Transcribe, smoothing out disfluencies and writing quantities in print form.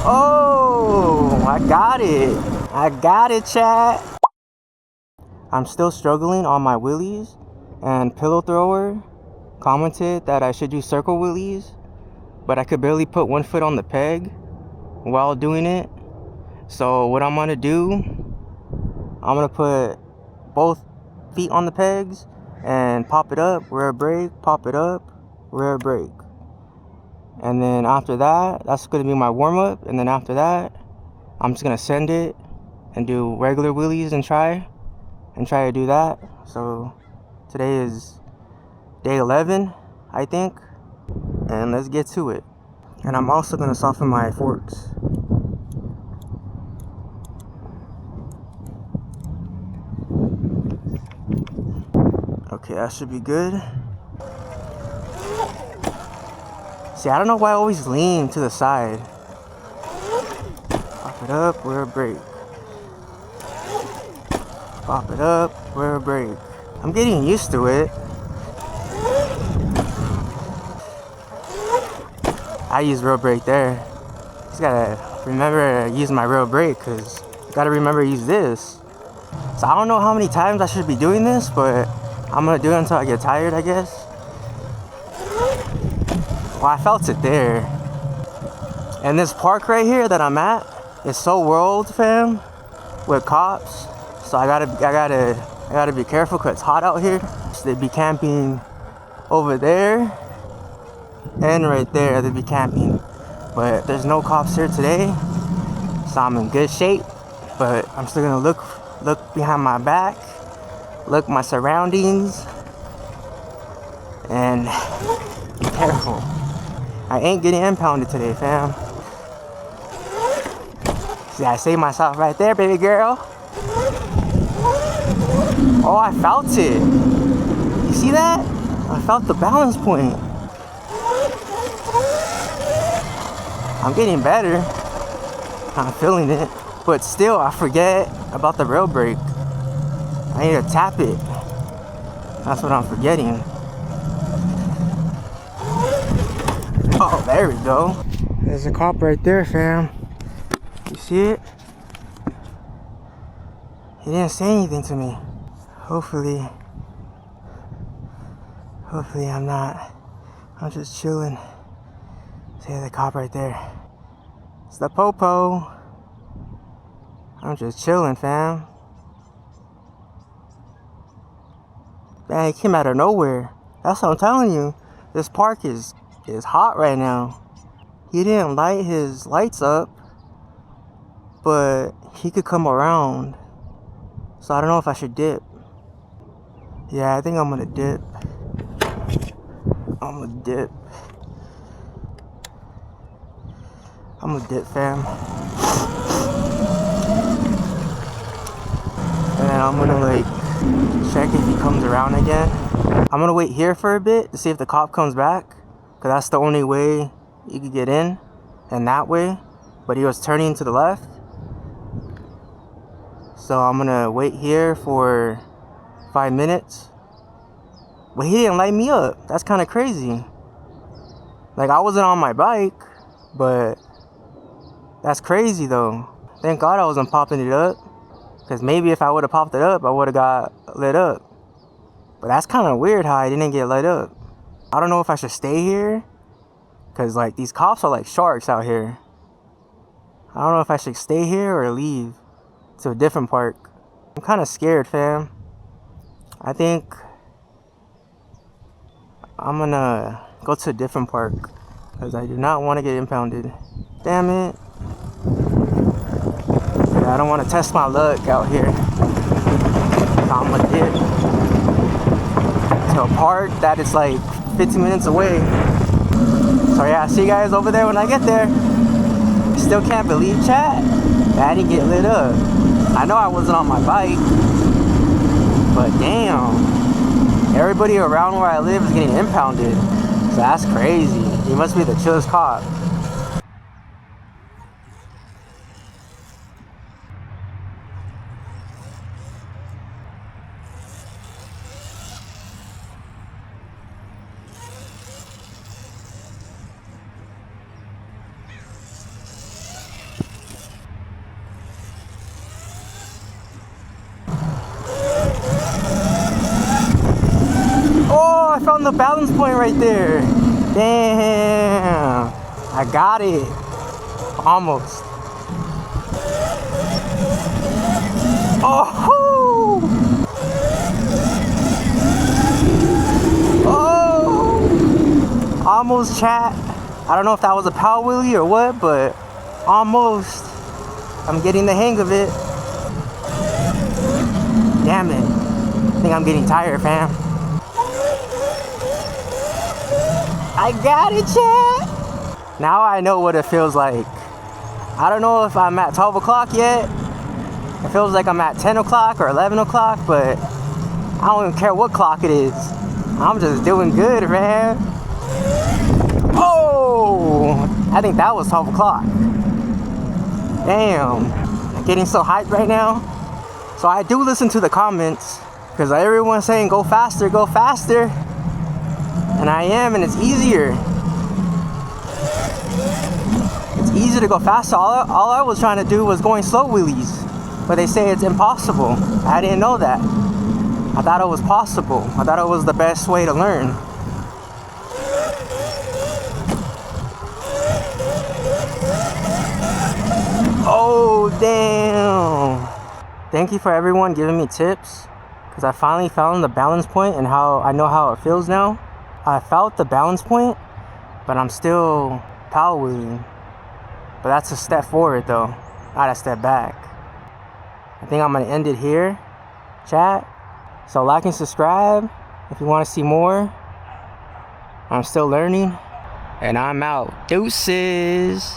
Oh, I got it. I got it, chat. I'm still struggling on my wheelies, and Pillow Thrower commented that I should do circle wheelies, but I could barely put one foot on the peg while doing it. So what I'm gonna do, I'm gonna put both feet on the pegs and pop it up, rear brake, pop it up, rear brake. And then after that, that's gonna be my warm-up. And then after that, I'm just gonna send it and do regular wheelies and try to do that. So today is day 11, I think, and let's get to it. And I'm also gonna soften my forks. Okay, that should be good. See, I don't know why I always lean to the side. Pop it up, rear brake. Pop it up, rear brake. I'm getting used to it. I use rear brake there. Just gotta remember to use my rear brake, because gotta remember to use this. So I don't know how many times I should be doing this, but I'm gonna do it until I get tired, I guess. Well, I felt it there. And this park right here that I'm at is so world, fam, with cops. So I gotta be careful because it's hot out here. So they'd be camping over there and right there. They'd be camping, but there's no cops here today, so I'm in good shape. But I'm still gonna look behind my back, look my surroundings, and be careful. I ain't getting impounded today, fam. See, I saved myself right there, baby girl. Oh, I felt it. You see that? I felt the balance point. I'm getting better. I'm feeling it. But still, I forget about the rail brake. I need to tap it. That's what I'm forgetting. Oh, there we go. There's a cop right there, fam. You see it? He didn't say anything to me. Hopefully I'm just chilling. See the cop right there. It's the popo. I'm just chilling, fam. Man, he came out of nowhere. That's what I'm telling you. This park is hot right now. He didn't light his lights up, but he could come around. So I don't know if I should dip. Yeah, I think I'm gonna dip. I'm gonna dip, fam. And then I'm gonna like check if he comes around again. I'm gonna wait here for a bit to see if the cop comes back, because that's the only way you could get in, and that way. But he was turning to the left. So I'm gonna wait here for 5 minutes. But he didn't light me up. That's kind of crazy. Like, I wasn't on my bike, but that's crazy though. Thank God I wasn't popping it up, because maybe if I would have popped it up, I would have got lit up. But that's kind of weird how I didn't get lit up. I don't know if I should stay here, because like these cops are like sharks out here. I don't know if I should stay here or leave to a different park. I'm kind of scared, fam. I think I'm gonna go to a different park, because I do not want to get impounded. Damn it. Yeah, I don't want to test my luck out here. I'm gonna dip to a park that is like 15 minutes away. So yeah, I'll see you guys over there when I get there. Still can't believe, chat, that I didn't get lit up. I know I wasn't on my bike, but damn, everybody around where I live is getting impounded. So that's crazy. He must be the chillest cop. found the balance point right there. Damn. I got it. Almost. Oh! Oh! Almost, chat. I don't know if that was a power wheelie or what, but almost. I'm getting the hang of it. Damn it. I think I'm getting tired, fam. I got it, chat. Now I know what it feels like. I don't know if I'm at 12 o'clock yet. It feels like I'm at 10 o'clock or 11 o'clock, but I don't even care what clock it is. I'm just doing good, man. Oh! I think that was 12 o'clock. Damn. I'm getting so hyped right now. So I do listen to the comments, because everyone's saying go faster, go faster. And I am, and it's easier. It's easier to go faster. All I was trying to do was going slow wheelies. But they say it's impossible. I didn't know that. I thought it was possible. I thought it was the best way to learn. Oh, damn. Thank you for everyone giving me tips, because I finally found the balance point and how I know how it feels now. I felt the balance point, but I'm still power wheeling. But that's a step forward though, not a step back. I think I'm gonna end it here, chat. So like and subscribe if you want to see more. I'm still learning, and I'm out. Deuces.